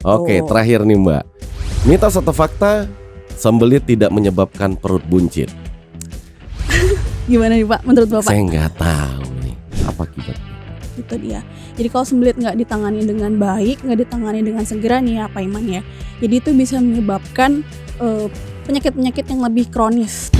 Oke, terakhir nih Mbak. Mitos atau fakta, sembelit tidak menyebabkan perut buncit? Gimana nih Pak, menurut Bapak? Saya nggak tahu nih, apa akibatnya? Itu dia. Jadi kalau sembelit nggak ditangani dengan baik, nggak ditangani dengan segera nih ya Pak Iman ya. Jadi itu bisa menyebabkan penyakit-penyakit yang lebih kronis.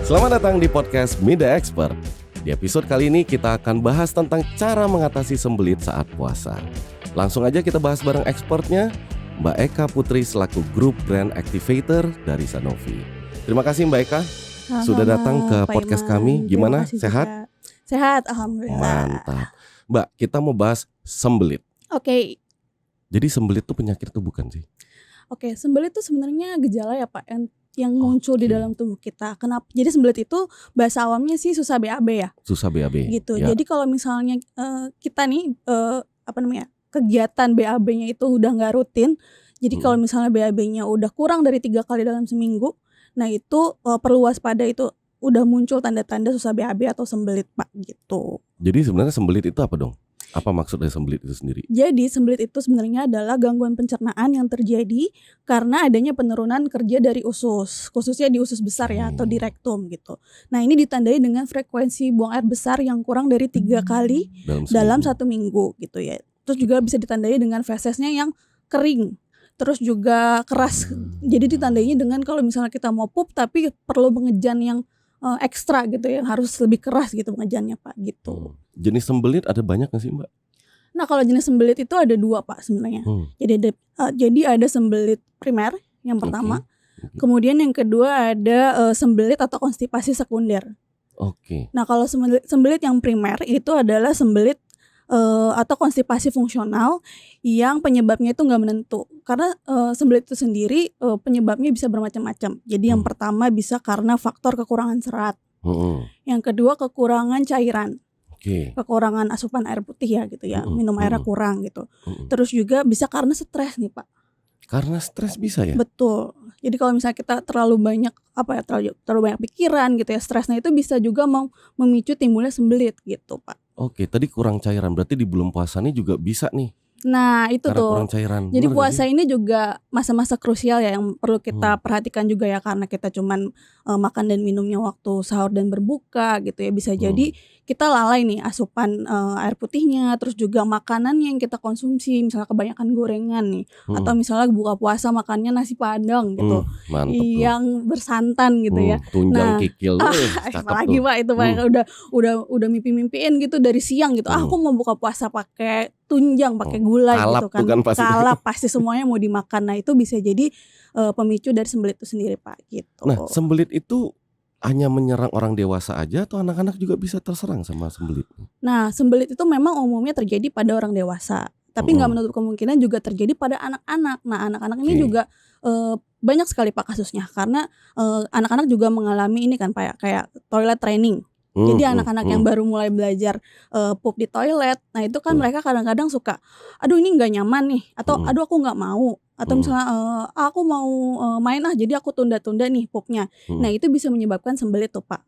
Selamat datang di podcast Mida Expert. Di episode kali ini kita akan bahas tentang cara mengatasi sembelit saat puasa. Langsung aja kita bahas bareng expertnya, Mbak Eka Putri selaku Group Brand Activator dari Sanofi. Terima kasih Mbak Eka sudah datang ke podcast kami. Gimana? Sehat? Sehat, alhamdulillah. Mantap. Mbak, kita mau bahas sembelit. Oke. Jadi sembelit itu penyakit itu bukan sih? Oke, sembelit itu sebenarnya gejala ya Pak yang muncul di dalam tubuh kita. Kenapa? Jadi sembelit itu bahasa awamnya sih susah BAB ya. Susah BAB. Gitu. Ya. Jadi kalau misalnya kita nih kegiatan BAB-nya itu udah nggak rutin. Jadi kalau misalnya BAB-nya udah kurang dari 3 kali dalam seminggu, nah itu perlu waspada, itu udah muncul tanda-tanda susah BAB atau sembelit Pak gitu. Jadi sebenarnya sembelit itu apa dong? Apa maksud dari sembelit itu sendiri? Jadi sembelit itu sebenarnya adalah gangguan pencernaan yang terjadi karena adanya penurunan kerja dari usus, khususnya di usus besar ya atau di rektum gitu. Nah ini ditandai dengan frekuensi buang air besar yang kurang dari 3 kali dalam 1 minggu gitu ya. Terus juga bisa ditandai dengan fesesnya yang kering, terus juga keras. Jadi ditandainya dengan kalau misalnya kita mau pup tapi perlu pengejan yang ekstra gitu ya, harus lebih keras gitu pengejannya Pak gitu. Jenis sembelit ada banyak nggak sih Mbak? Nah kalau jenis sembelit itu ada 2 Pak sebenarnya. Jadi ada sembelit primer yang pertama, kemudian yang kedua ada sembelit atau konstipasi sekunder. Nah kalau sembelit yang primer itu adalah sembelit atau konstipasi fungsional yang penyebabnya itu nggak menentu. Karena sembelit itu sendiri penyebabnya bisa bermacam-macam. Jadi yang pertama bisa karena faktor kekurangan serat, yang kedua kekurangan cairan. Kekurangan asupan air putih ya gitu ya, minum airnya kurang gitu. Terus juga bisa karena stres nih Pak. Karena stres bisa ya? Betul. Jadi kalau misalnya kita terlalu banyak terlalu banyak pikiran gitu ya, stresnya itu bisa juga memicu timbulnya sembelit gitu Pak. Oke, tadi kurang cairan, berarti di bulan puasa ini juga bisa nih. Nah itu karena tuh kurang cairan. Jadi puasa ini juga masa-masa krusial ya yang perlu kita perhatikan juga ya, karena kita cuman makan dan minumnya waktu sahur dan berbuka gitu ya. Bisa jadi kita lalai nih asupan air putihnya, terus juga makanan yang kita konsumsi, misalnya kebanyakan gorengan nih, atau misalnya buka puasa makannya nasi padang gitu, yang bersantan gitu ya. Tunjang kikil, apalagi Pak itu Pak udah mimpi-mimpiin gitu dari siang gitu. Aku mau buka puasa pakai tunjang, pakai gulai kalap gitu kan. Kalap pasti semuanya mau dimakan. Nah itu bisa jadi pemicu dari sembelit itu sendiri Pak gitu. Nah sembelit itu hanya menyerang orang dewasa aja atau anak-anak juga bisa terserang sama sembelit? Nah sembelit itu memang umumnya terjadi pada orang dewasa, tapi nggak menutup kemungkinan juga terjadi pada anak-anak. Nah anak-anak ini juga banyak sekali Pak kasusnya, karena anak-anak juga mengalami ini kan Pak, kayak toilet training. Jadi anak-anak yang baru mulai belajar pup di toilet, nah itu kan mereka kadang-kadang suka, aduh ini nggak nyaman nih, atau aduh aku nggak mau, atau misalnya aku mau main jadi aku tunda-tunda nih pupnya. Nah itu bisa menyebabkan sembelit tuh Pak,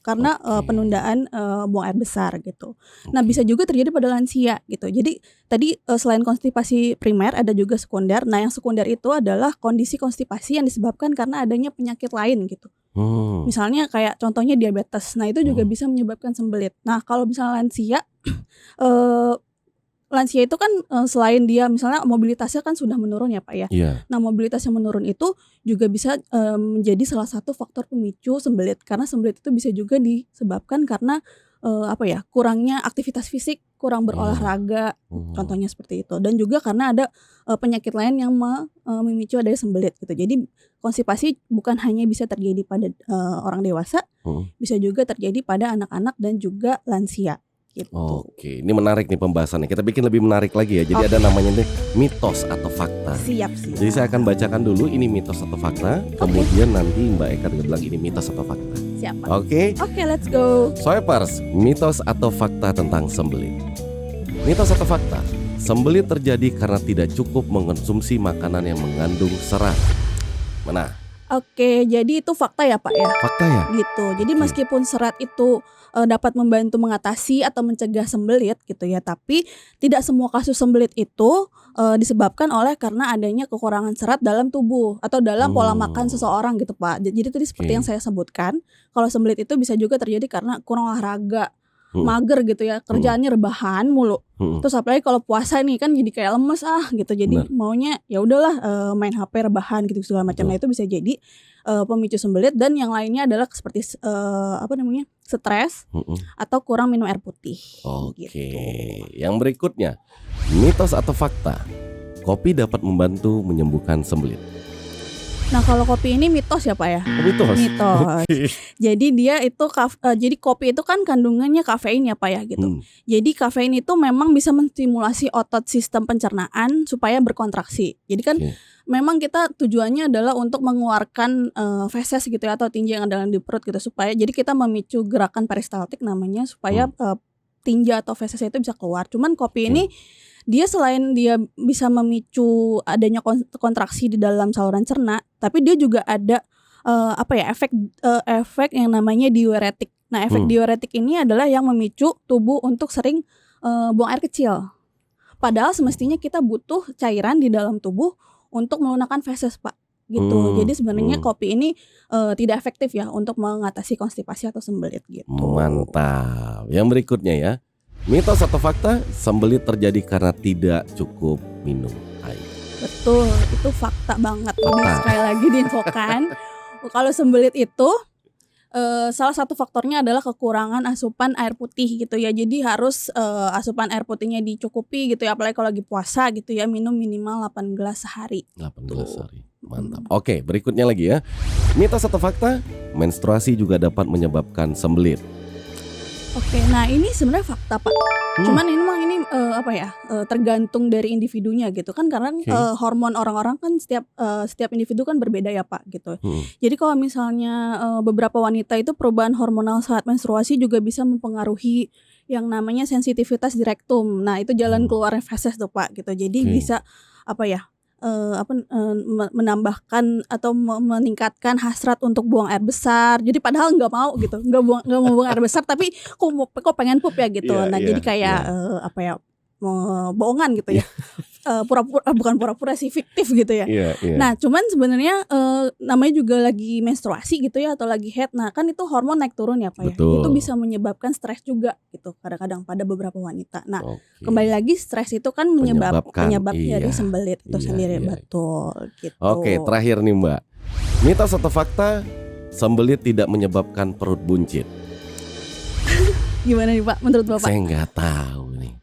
karena penundaan buang air besar gitu. Nah bisa juga terjadi pada lansia gitu. Jadi tadi selain konstipasi primer ada juga sekunder. Nah yang sekunder itu adalah kondisi konstipasi yang disebabkan karena adanya penyakit lain gitu. Misalnya kayak contohnya diabetes. Nah itu juga bisa menyebabkan sembelit. Nah kalau misalnya lansia itu kan selain dia misalnya mobilitasnya kan sudah menurun ya Pak ya. Nah mobilitas yang menurun itu juga bisa menjadi salah satu faktor pemicu sembelit, karena sembelit itu bisa juga disebabkan karena kurangnya aktivitas fisik, kurang berolahraga, contohnya seperti itu. Dan juga karena ada penyakit lain yang memicu adanya sembelit gitu. Jadi konstipasi bukan hanya bisa terjadi pada orang dewasa, bisa juga terjadi pada anak-anak dan juga lansia gitu. Oke, ini menarik nih pembahasannya. Kita bikin lebih menarik lagi ya. Jadi ada namanya nih mitos atau fakta. Siap. Jadi saya akan bacakan dulu ini mitos atau fakta, kemudian nanti Mbak Eka juga bilang ini mitos atau fakta. Siap. Oke, let's go. Swipers, mitos atau fakta tentang sembelit. Mitos atau fakta? Sembelit terjadi karena tidak cukup mengkonsumsi makanan yang mengandung serat. Mana? Oke, jadi itu fakta ya Pak ya? Fakta ya? Gitu. Jadi Oke. meskipun serat itu dapat membantu mengatasi atau mencegah sembelit gitu ya, tapi tidak semua kasus sembelit itu disebabkan oleh karena adanya kekurangan serat dalam tubuh atau dalam pola makan Oh, seseorang gitu Pak. Jadi tadi seperti yang oke. saya sebutkan, kalau sembelit itu bisa juga terjadi karena kurang olahraga, Mhm, mager gitu ya, mhm, kerjaannya rebahan mulu. mhm. Terus apalagi kalau puasa nih kan jadi kayak lemes gitu. Jadi Benar, maunya ya udahlah main HP rebahan gitu segala macam. Nah betul. itu bisa jadi pemicu sembelit dan yang lainnya adalah seperti apa namanya? Stres Mhm. atau kurang minum air putih Oke. gitu. Yang berikutnya, mitos atau fakta? Kopi dapat membantu menyembuhkan sembelit. Nah kalau kopi ini mitos ya Pak ya? Oh, mitos. Mitos. Oke. Jadi dia itu jadi kopi itu kan kandungannya kafein ya Pak ya gitu. Hmm, Jadi kafein itu memang bisa menstimulasi otot sistem pencernaan supaya berkontraksi. Jadi kan oke. memang kita tujuannya adalah untuk mengeluarkan feses gitu ya atau tinja yang ada di perut gitu supaya jadi kita memicu gerakan peristaltik namanya supaya tinja atau fesesnya itu bisa keluar. Cuman kopi ini Oke. dia selain dia bisa memicu adanya kontraksi di dalam saluran cerna, tapi dia juga ada apa ya efek yang namanya diuretik. Nah, efek diuretik ini adalah yang memicu tubuh untuk sering buang air kecil. Padahal semestinya kita butuh cairan di dalam tubuh untuk melunakkan feses, Pak. Gitu. Jadi sebenarnya kopi ini tidak efektif ya untuk mengatasi konstipasi atau sembelit gitu. Mantap. Yang berikutnya ya. Mitos atau fakta? Sembelit terjadi karena tidak cukup minum air. Betul, itu fakta banget. Jadi Fakta. sekali lagi diinfokan, kalau sembelit itu salah satu faktornya adalah kekurangan asupan air putih gitu ya. Jadi harus asupan air putihnya dicukupi gitu ya. Apalagi kalau lagi puasa gitu ya, minum minimal 8 gelas sehari. 8 gelas sehari. Mantap. Oke, berikutnya lagi ya. Mitos atau fakta? Menstruasi juga dapat menyebabkan sembelit. Oke, nah ini sebenarnya fakta Pak. Cuman ini apa ya tergantung dari individunya gitu kan karena Oke. hormon orang-orang kan setiap individu kan berbeda ya Pak gitu. Jadi kalau misalnya beberapa wanita itu perubahan hormonal saat menstruasi juga bisa mempengaruhi yang namanya sensitivitas di rektum. Nah itu jalan keluar feses tuh Pak gitu. Jadi Oke. bisa apa ya menambahkan atau meningkatkan hasrat untuk buang air besar. Jadi padahal nggak mau gitu, nggak mau buang air besar, tapi kok pengen pup ya gitu. Iya, Nah iya, jadi kayak iya. apa ya bohongan gitu ya. Pura-pura bukan pura-pura sih fiktif gitu ya. Iya, iya. Nah cuman sebenarnya namanya juga lagi menstruasi gitu ya atau lagi haid. Nah kan itu hormon naik turun ya Pak ya. Betul. Itu bisa menyebabkan stres juga gitu kadang-kadang pada beberapa wanita. Nah Oke. kembali lagi stres itu kan Menyebabkan, penyebab dari iya. sembelit itu Iya, sendiri iya. betul gitu. Oke, terakhir nih Mbak. Mitos atau fakta? Sembelit tidak menyebabkan perut buncit. Gimana nih Pak menurut Bapak? Saya nggak tahu nih.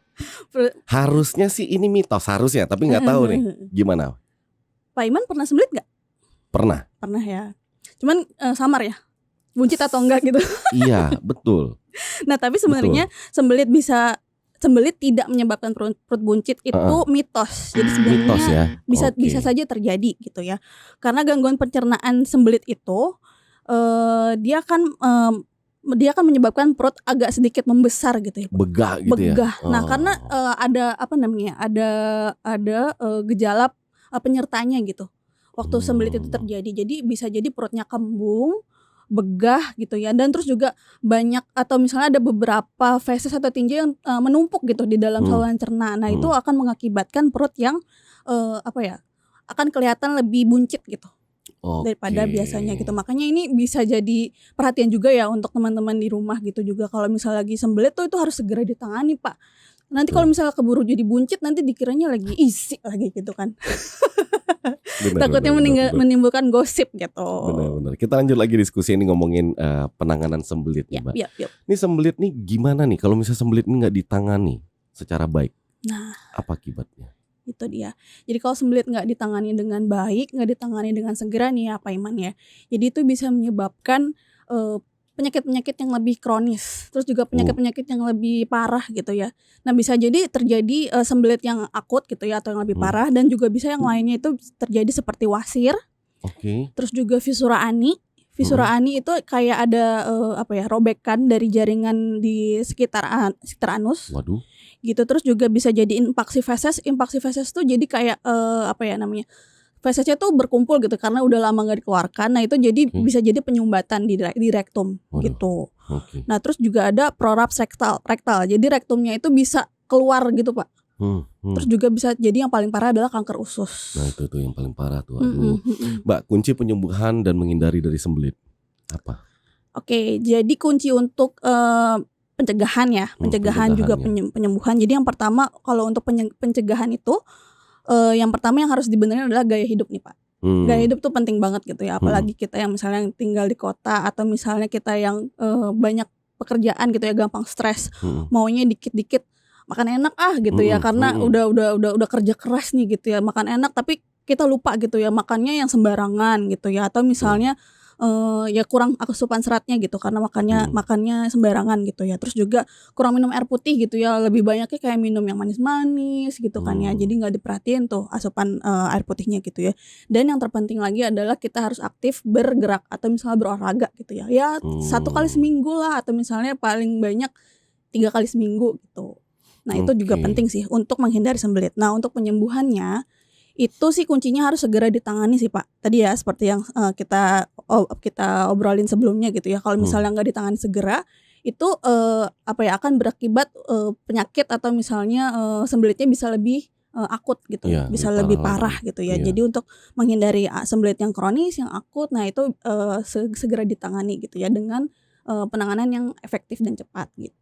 Perut- Harusnya sih ini mitos harusnya, tapi nggak tahu nih. Gimana? Pak Iman pernah sembelit nggak? Pernah? Pernah ya. Cuman samar ya. Buncit atau enggak gitu. Iya, betul. Nah tapi sebenarnya sembelit tidak menyebabkan perut buncit itu mitos. Jadi sebenarnya Mitos ya. bisa saja terjadi gitu ya. Karena gangguan pencernaan sembelit itu dia akan menyebabkan perut agak sedikit membesar gitu ya. Begah gitu ya. Begah. Nah, karena ada apa namanya? Ada gejala penyertanya gitu. Waktu sembelit itu terjadi. Jadi bisa jadi perutnya kembung, begah gitu ya. Dan terus juga banyak atau misalnya ada beberapa feses atau tinja yang menumpuk gitu di dalam saluran cerna. Nah, itu akan mengakibatkan perut yang akan kelihatan lebih buncit gitu. Daripada biasanya gitu. Makanya ini bisa jadi perhatian juga ya untuk teman-teman di rumah gitu juga. Kalau misalnya lagi sembelit tuh itu harus segera ditangani Pak. Nanti kalau misalnya keburu jadi buncit nanti dikiranya lagi isi lagi gitu kan. Takutnya menimbulkan gosip gitu. Benar-benar. Kita lanjut lagi diskusi ini ngomongin penanganan sembelit nih Mbak. Yap. Ini sembelit nih gimana nih kalau misalnya sembelit ini nggak ditangani secara baik? Nah, apa akibatnya? Itu dia. Jadi kalau sembelit nggak ditangani dengan baik, nggak ditangani dengan segera nih ya Pak Iman ya. Jadi itu bisa menyebabkan penyakit-penyakit yang lebih kronis, terus juga penyakit-penyakit yang lebih parah gitu ya. Nah bisa jadi terjadi sembelit yang akut gitu ya atau yang lebih parah dan juga bisa yang lainnya itu terjadi seperti wasir. Oke. Terus juga fisura ani. Fisura ani itu kayak ada robekan dari jaringan di sekitar anus. Waduh. Gitu. Terus juga bisa jadi impaksi feses. Impaksi feses tuh jadi kayak fesesnya tuh berkumpul gitu karena udah lama nggak dikeluarkan. Nah itu jadi bisa jadi penyumbatan di rektum. Waduh. Gitu. Oke. Nah terus juga ada prolaps rektal. Jadi rektumnya itu bisa keluar gitu Pak. Terus juga bisa jadi yang paling parah adalah kanker usus. Nah itu tuh yang paling parah tuh. Aduh. Mbak, kunci penyembuhan dan menghindari dari sembelit apa? Oke, jadi kunci untuk pencegahan ya, pencegahan juga penyembuhan. Jadi yang pertama kalau untuk pencegahan itu, yang pertama yang harus dibenerin adalah gaya hidup nih Pak. Gaya hidup tuh penting banget gitu ya, apalagi kita yang misalnya yang tinggal di kota atau misalnya kita yang banyak pekerjaan gitu ya, gampang stres, maunya dikit-dikit makan enak gitu ya, karena udah kerja keras nih gitu ya, makan enak tapi kita lupa gitu ya makannya yang sembarangan gitu ya, atau misalnya ya kurang asupan seratnya gitu karena makannya sembarangan gitu ya. Terus juga kurang minum air putih gitu ya, lebih banyaknya kayak minum yang manis-manis gitu kan ya. Jadi nggak diperhatiin tuh asupan air putihnya gitu ya. Dan yang terpenting lagi adalah kita harus aktif bergerak atau misalnya berolahraga gitu ya. Ya 1 kali seminggu lah, atau misalnya paling banyak 3 kali seminggu gitu. Nah itu juga penting sih untuk menghindari sembelit. Nah untuk penyembuhannya itu sih kuncinya harus segera ditangani sih Pak. Tadi ya seperti yang kita obrolin sebelumnya gitu ya. Kalau misalnya nggak ditangani segera, itu akan berakibat penyakit atau misalnya sembelitnya bisa lebih akut gitu, ya, bisa lebih parah gitu ya. Jadi untuk menghindari sembelit yang kronis, yang akut, nah itu segera ditangani gitu ya dengan penanganan yang efektif dan cepat gitu.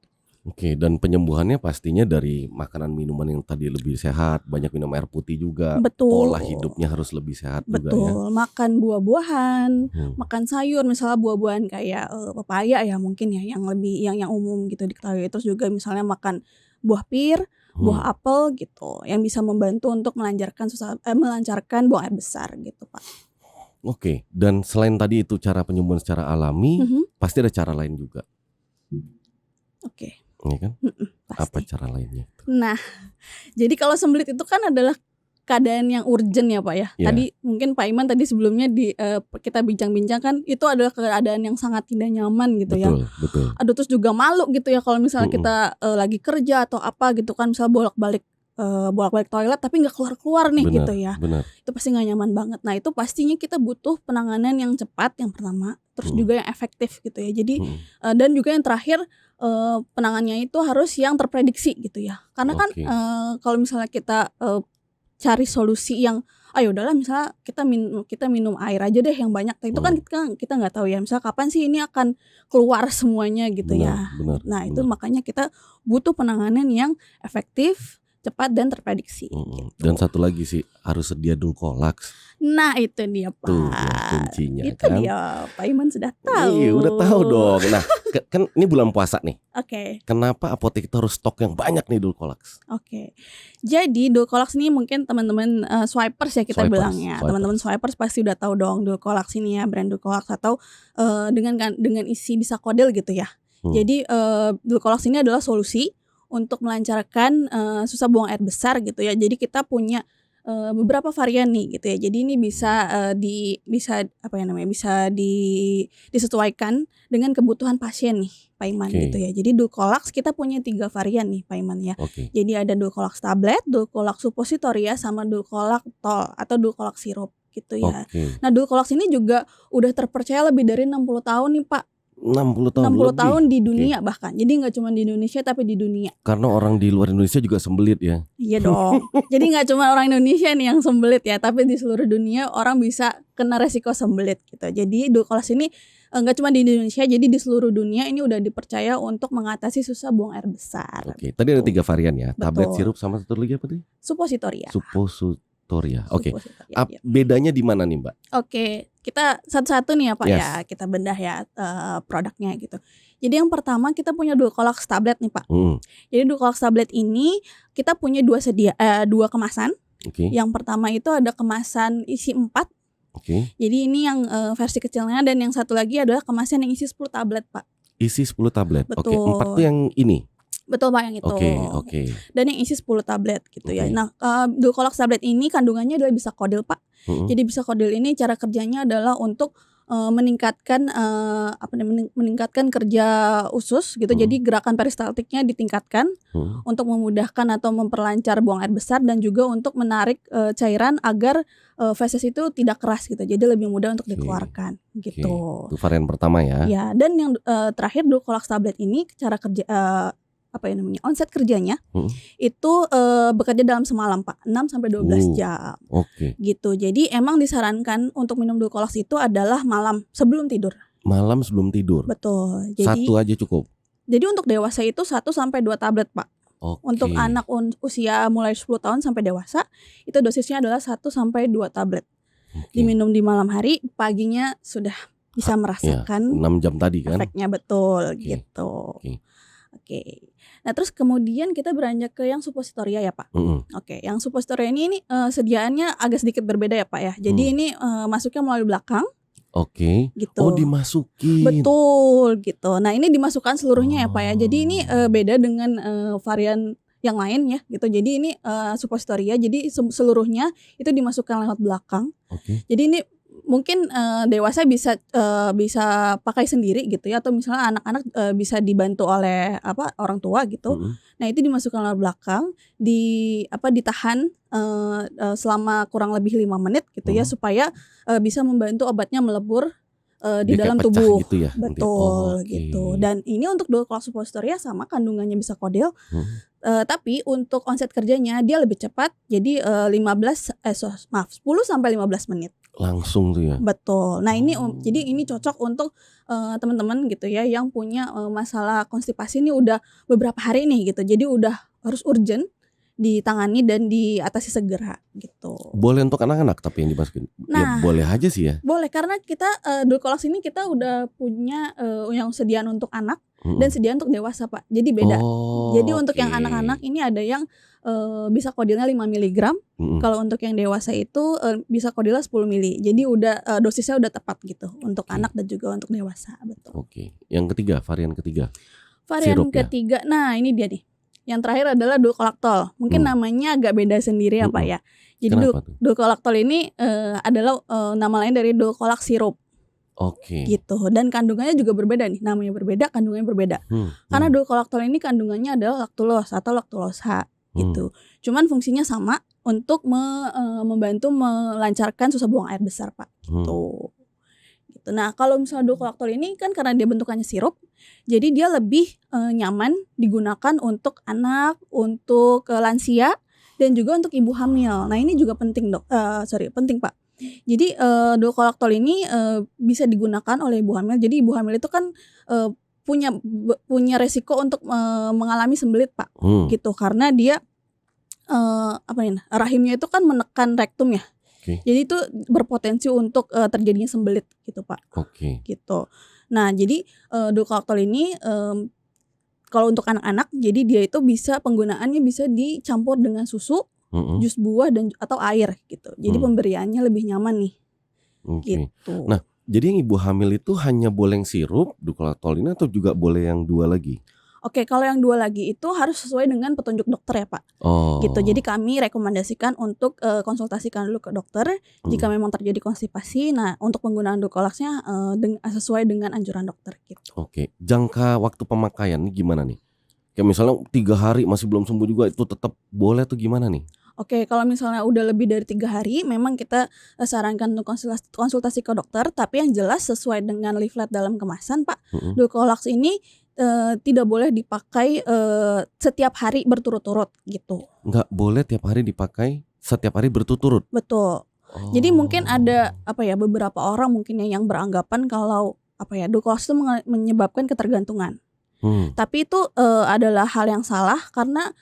Oke, dan penyembuhannya pastinya dari makanan minuman yang tadi lebih sehat, banyak minum air putih juga. Betul. Pola hidupnya harus lebih sehat juga ya. Betul, makan buah-buahan, makan sayur, misalnya buah-buahan kayak pepaya ya mungkin ya, yang lebih yang umum gitu diketahui. Terus juga misalnya makan buah pir, buah apel gitu, yang bisa membantu untuk melancarkan buang air besar gitu Pak. Oke, dan selain tadi itu cara penyembuhan secara alami, pasti ada cara lain juga. Oke. Iya kan? Pasti. Apa cara lainnya? Nah, jadi kalau sembelit itu kan adalah keadaan yang urgent ya Pak ya. Tadi mungkin Pak Iman tadi sebelumnya kita bincang-bincang kan itu adalah keadaan yang sangat tidak nyaman gitu ya. Betul. Aduh terus juga malu gitu ya kalau misalnya kita lagi kerja atau apa gitu kan, misalnya bolak-balik toilet tapi nggak keluar-keluar nih gitu ya. Itu pasti nggak nyaman banget. Nah itu pastinya kita butuh penanganan yang cepat yang pertama, terus juga yang efektif gitu ya. Jadi dan juga yang terakhir penanganannya itu harus yang terprediksi gitu ya. Karena kan kalau misalnya kita cari solusi yang udahlah misalnya kita minum air aja deh yang banyak. Itu kan kita nggak tahu ya misalnya kapan sih ini akan keluar semuanya gitu ya. Nah itu makanya kita butuh penanganan yang efektif, cepat dan terprediksi. Gitu. Dan satu lagi sih harus sedia Dulcolax. Nah itu dia Pak. Tuh kuncinya itu kan. dia Pak Iman sudah tahu. Iya udah tahu dong. Nah kan ini bulan puasa nih. Oke. Kenapa apotek itu harus stok yang banyak nih Dulcolax? Oke. Jadi Dulcolax ini mungkin teman-teman swipers ya kita bilangnya. Teman-teman swipers pasti udah tahu dong Dulcolax ini ya, brand Dulcolax atau dengan isi bisa kodel gitu ya. Jadi Dulcolax ini adalah solusi untuk melancarkan susah buang air besar gitu ya. Jadi kita punya beberapa varian nih gitu ya. Jadi ini bisa disesuaikan dengan kebutuhan pasien nih Pak Iman gitu ya. Jadi Dulcolax kita punya 3 varian nih Pak Iman ya. Jadi ada Dulcolax tablet, Dulcolax suppositoria sama Dulcolax tol atau Dulcolax sirup gitu ya. Nah Dulcolax ini juga udah terpercaya lebih dari 60 tahun nih Pak. 60 tahun di dunia bahkan. Jadi nggak cuma di Indonesia tapi di dunia. Karena orang di luar Indonesia juga sembelit ya. Iya dong. Jadi nggak cuma orang Indonesia nih yang sembelit ya, tapi di seluruh dunia orang bisa kena resiko sembelit gitu. Jadi Dulcolax ini nggak cuma di Indonesia, jadi di seluruh dunia ini udah dipercaya untuk mengatasi susah buang air besar. Tadi ada 3 varian ya. Tablet, sirup sama satu lagi apa tadi? Suppositoria. Oke. Bedanya di mana nih Mbak? Oke, kita satu-satu nih ya Pak ya, kita bedah ya produknya gitu. Jadi yang pertama kita punya Dulcolax tablet nih Pak. Jadi Dulcolax tablet ini kita punya 2 kemasan. Yang pertama itu ada kemasan isi 4. Jadi ini yang versi kecilnya, dan yang satu lagi adalah kemasan yang isi 10 tablet Pak. Isi 10 tablet. Betul. 4 tuh yang ini. Betul Pak, yang itu. Oke. Dan yang isi 10 tablet gitu ya. Nah, Dulcolax tablet ini kandungannya adalah bisa kodil Pak. Jadi bisa kodil ini cara kerjanya adalah untuk meningkatkan meningkatkan kerja usus gitu. Jadi gerakan peristaltiknya ditingkatkan untuk memudahkan atau memperlancar buang air besar dan juga untuk menarik cairan agar feses itu tidak keras gitu. Jadi lebih mudah untuk dikeluarkan gitu. Itu varian pertama ya. Ya, dan yang terakhir Dulcolax tablet ini cara kerja onset kerjanya itu bekerja dalam semalam Pak, 6 sampai 12 jam. Gitu. Jadi emang disarankan untuk minum Dulcolax itu adalah malam sebelum tidur. Malam sebelum tidur. Betul. Jadi, satu aja cukup. Jadi untuk dewasa itu 1 sampai 2 tablet Pak. Untuk anak usia mulai 10 tahun sampai dewasa itu dosisnya adalah 1 sampai 2 tablet. Diminum di malam hari, paginya sudah bisa merasakan 6 jam tadi kan. Efeknya betul gitu. Oke. Nah, terus kemudian kita beranjak ke yang suppositoria ya Pak. Oke, yang suppositoria ini sediaannya agak sedikit berbeda ya Pak ya. Jadi ini masuknya melalui belakang. Gitu. Oh, dimasukin. Betul gitu. Nah, ini dimasukkan seluruhnya ya Pak ya. Jadi ini beda dengan varian yang lain ya gitu. Jadi ini suppositoria. Jadi seluruhnya itu dimasukkan lewat belakang. Jadi ini mungkin dewasa bisa pakai sendiri gitu ya, atau misalnya anak-anak bisa dibantu oleh orang tua gitu. Nah, itu dimasukkan lewat belakang, ditahan selama kurang lebih 5 menit gitu ya, supaya bisa membantu obatnya melebur di dalam tubuh gitu ya, betul gitu. Dan ini untuk Dulcolax suppositoria sama kandungannya bisa kodel, tapi untuk onset kerjanya dia lebih cepat, jadi 10 sampai 15 menit langsung tuh ya. Betul. Nah, ini jadi ini cocok untuk teman-teman gitu ya yang punya masalah konstipasi ini udah beberapa hari nih gitu. Jadi udah harus urgent ditangani dan diatasi segera gitu. Boleh untuk anak-anak tapi yang dimasukin. Nah, ya boleh aja sih ya. Boleh, karena kita Dulcolax ini kita udah punya yang sediaan untuk anak dan sediaan untuk dewasa Pak. Jadi beda. Jadi untuk yang anak-anak ini ada yang bisa kodelnya 5 mg. Kalau untuk yang dewasa itu bisa kodelnya 10 mili. Jadi udah dosisnya udah tepat gitu untuk anak dan juga untuk dewasa, betul. Yang ketiga, varian ketiga. Varian ketiga. Nah, ini dia nih. Yang terakhir adalah Dulcolactol. Mungkin namanya agak beda sendiri ya Pak ya. Jadi Dulcolactol ini adalah nama lain dari Dulcolax sirup. Gitu. Dan kandungannya juga berbeda nih. Namanya berbeda, kandungannya berbeda. Karena Dulcolactol ini kandungannya adalah laktulos atau laktulosa gitu. Cuman fungsinya sama untuk membantu melancarkan susah buang air besar Pak. Gitu. Nah, kalau misalnya Dulcolactol ini kan karena dia bentukannya sirup, jadi dia lebih nyaman digunakan untuk anak, untuk lansia, dan juga untuk ibu hamil. Nah, ini juga penting penting Pak. Jadi Dulcolactol ini bisa digunakan oleh ibu hamil. Jadi ibu hamil itu kan punya resiko untuk mengalami sembelit Pak, gitu, karena dia rahimnya itu kan menekan rektum ya. Jadi itu berpotensi untuk terjadinya sembelit gitu Pak. Gitu. Nah, jadi Dulcolactol ini kalau untuk anak-anak, jadi dia itu penggunaannya bisa dicampur dengan susu, jus buah atau air gitu. Jadi pemberiannya lebih nyaman nih. Gitu. Nah, jadi yang ibu hamil itu hanya boleh yang sirup Dulcolactol ini atau juga boleh yang 2 lagi? Kalau yang 2 lagi itu harus sesuai dengan petunjuk dokter ya Pak. Gitu. Jadi kami rekomendasikan untuk konsultasikan dulu ke dokter jika memang terjadi konstipasi. Nah, untuk penggunaan Dulcolaxnya sesuai dengan anjuran dokter gitu. Jangka waktu pemakaian ini gimana nih? Kayak misalnya 3 hari masih belum sembuh juga, itu tetap boleh atau gimana nih? Kalau misalnya udah lebih dari 3 hari, memang kita sarankan untuk konsultasi ke dokter. Tapi yang jelas sesuai dengan leaflet dalam kemasan Pak, Dulcolax ini tidak boleh dipakai setiap hari berturut-turut gitu. Nggak boleh tiap hari dipakai setiap hari berturut-turut? Betul. Jadi mungkin ada beberapa orang mungkin yang beranggapan kalau Dulcolax itu menyebabkan ketergantungan. Tapi itu adalah hal yang salah karena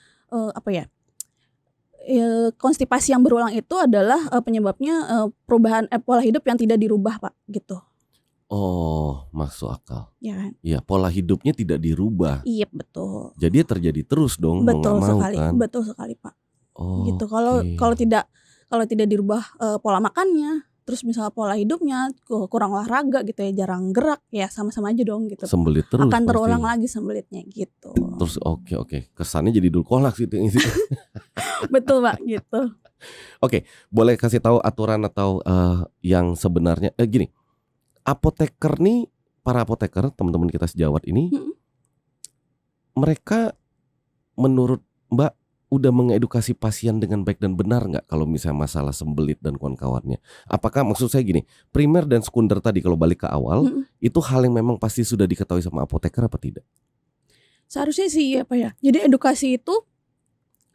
konstipasi yang berulang itu adalah penyebabnya perubahan pola hidup yang tidak dirubah Pak gitu. Masuk akal. Ya kan? Ya, pola hidupnya tidak dirubah. Iya, betul. Jadi terjadi terus dong. Betul sekali, kan? betul sekali Pak. Gitu. Kalau tidak dirubah pola makannya, terus misalnya pola hidupnya, kurang olahraga gitu ya, jarang gerak, ya sama-sama aja dong gitu. Sembelit terus. Akan terulang lagi sembelitnya gitu. Terus kesannya jadi Dulcolax gitu. Betul Pak, gitu. Boleh kasih tahu aturan atau yang sebenarnya gini. apoteker nih, para apoteker, teman-teman kita sejawat ini, mereka menurut Mbak udah mengedukasi pasien dengan baik dan benar nggak kalau misalnya masalah sembelit dan kawan-kawannya? Apakah maksud saya gini, primer dan sekunder tadi kalau balik ke awal, itu hal yang memang pasti sudah diketahui sama apoteker apa tidak? Seharusnya sih ya Pak ya. Jadi edukasi itu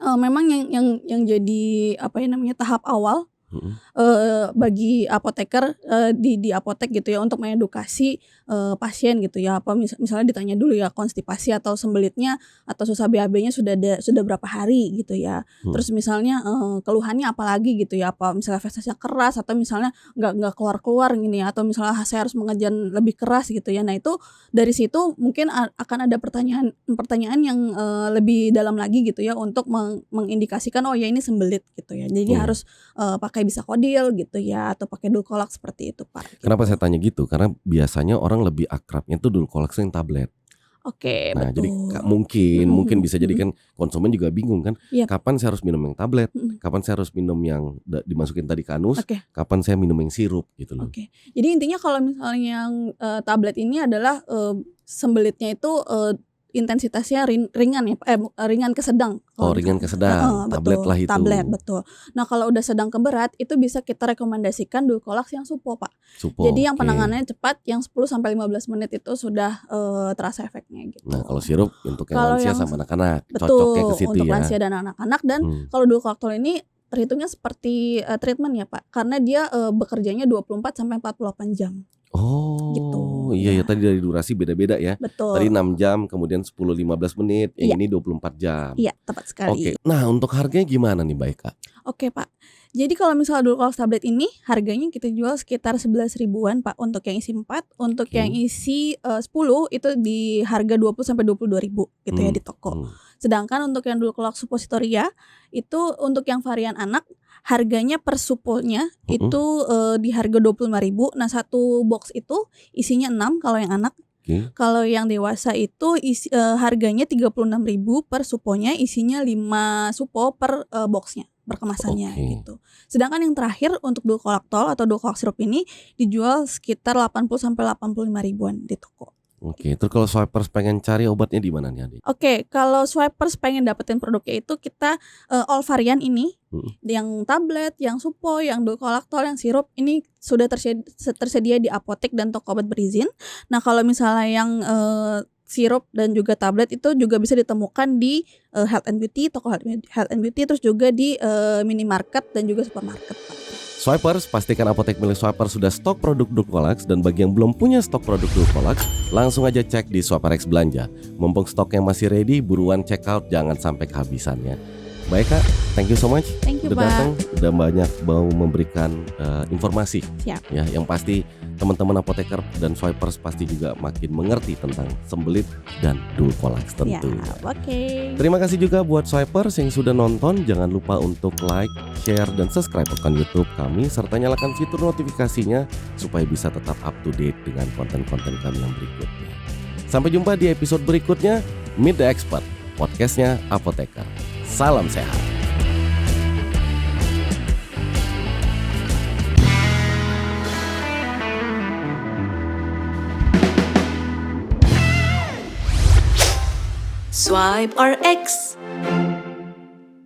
memang yang jadi tahap awal bagi apoteker di apotek gitu ya, untuk mengedukasi pasien gitu ya. Misalnya ditanya dulu ya konstipasi atau sembelitnya atau susah BAB-nya sudah berapa hari gitu ya. Terus misalnya keluhannya apa lagi gitu ya, apa misalnya festasnya keras atau misalnya nggak keluar gini ya, atau misalnya saya harus mengejan lebih keras gitu ya. Nah itu dari situ mungkin akan ada pertanyaan yang lebih dalam lagi gitu ya, untuk mengindikasikan oh ya ini sembelit gitu ya. Jadi harus pakai Bisakodil gitu ya, atau pakai Dulcolax seperti itu Pak. Kenapa saya tanya gitu? Karena biasanya orang lebih akrabnya tuh Dulcolax yang tablet. Oke, Nah, betul. jadi mungkin bisa jadi kan konsumen juga bingung kan, Yap. kapan saya harus minum yang tablet, kapan saya harus minum yang dimasukin tadi ke anus, Oke. kapan saya minum yang sirup gitu loh. Oke. Jadi intinya kalau misalnya yang tablet ini adalah sembelitnya itu intensitasnya ringan ya, ringan ke sedang. Oh, ringan ke sedang, tablet lah itu. Tablet, betul. Nah kalau udah sedang ke berat itu bisa kita rekomendasikan Dulcolax yang Supo Pak. Supo, Jadi yang oke. penanganannya cepat, yang 10-15 menit itu sudah terasa efeknya gitu. Nah kalau sirup untuk yang Kalau lansia yang- sama anak-anak, Betul, cocoknya ke situ untuk ya. lansia dan anak-anak. Dan kalau Dulcolax ini terhitungnya seperti treatment ya Pak, karena dia bekerjanya 24-48 jam. Oh Gitu. iya ya, tadi dari durasi beda-beda ya. Betul. Tadi 6 jam, kemudian 10-15 menit, yang Iya. ini 24 jam. Iya, tepat sekali. Oke, nah untuk harganya gimana nih Mbak Eka? Oke Pak, jadi kalau misalnya Dulcolax tablet ini harganya kita jual sekitar 11 ribuan Pak, untuk yang isi 4, untuk yang isi 10 itu di harga 20-22 ribu gitu ya di toko. Sedangkan untuk yang Dulcolax suppositoria itu untuk yang varian anak harganya per suponya itu di harga 25 ribu. Nah satu box itu isinya 6 kalau yang anak. Kalau yang dewasa itu harganya 36 ribu per suponya, isinya 5 supo per boxnya, per kemasannya gitu. Sedangkan yang terakhir untuk Dulcolax atau Dulcolax sirup ini dijual sekitar 80-85 ribuan di toko. Oke, terus kalau swipers pengen cari obatnya di mana nih adik? Oke, kalau swipers pengen dapetin produknya itu kita all varian ini, yang tablet, yang Supo, yang Dulcolax, yang sirup ini sudah tersedia di apotek dan toko obat berizin. Nah kalau misalnya yang sirup dan juga tablet itu juga bisa ditemukan di Health and Beauty, toko Health and Beauty, terus juga di minimarket dan juga supermarket Pak. Swipers, pastikan apotek milik Swipers sudah stok produk Dulcolax, dan bagi yang belum punya stok produk Dulcolax, langsung aja cek di Swiperex Belanja. Mumpung stoknya masih ready, buruan check out, jangan sampai kehabisannya. Baik Kak, thank you so much. Thank you udah Pak. datang, udah banyak mau memberikan informasi. Siap. Ya, yang pasti teman-teman apoteker dan Swipers pasti juga makin mengerti tentang sembelit dan Dulcolax tentunya. Ya, oke. Terima kasih juga buat Swipers yang sudah nonton. Jangan lupa untuk like, share, dan subscribe akun YouTube kami, serta nyalakan fitur notifikasinya supaya bisa tetap up to date dengan konten-konten kami yang berikutnya. Sampai jumpa di episode berikutnya. Meet the Expert, podcastnya apoteker. Salam sehat. Swipe RX.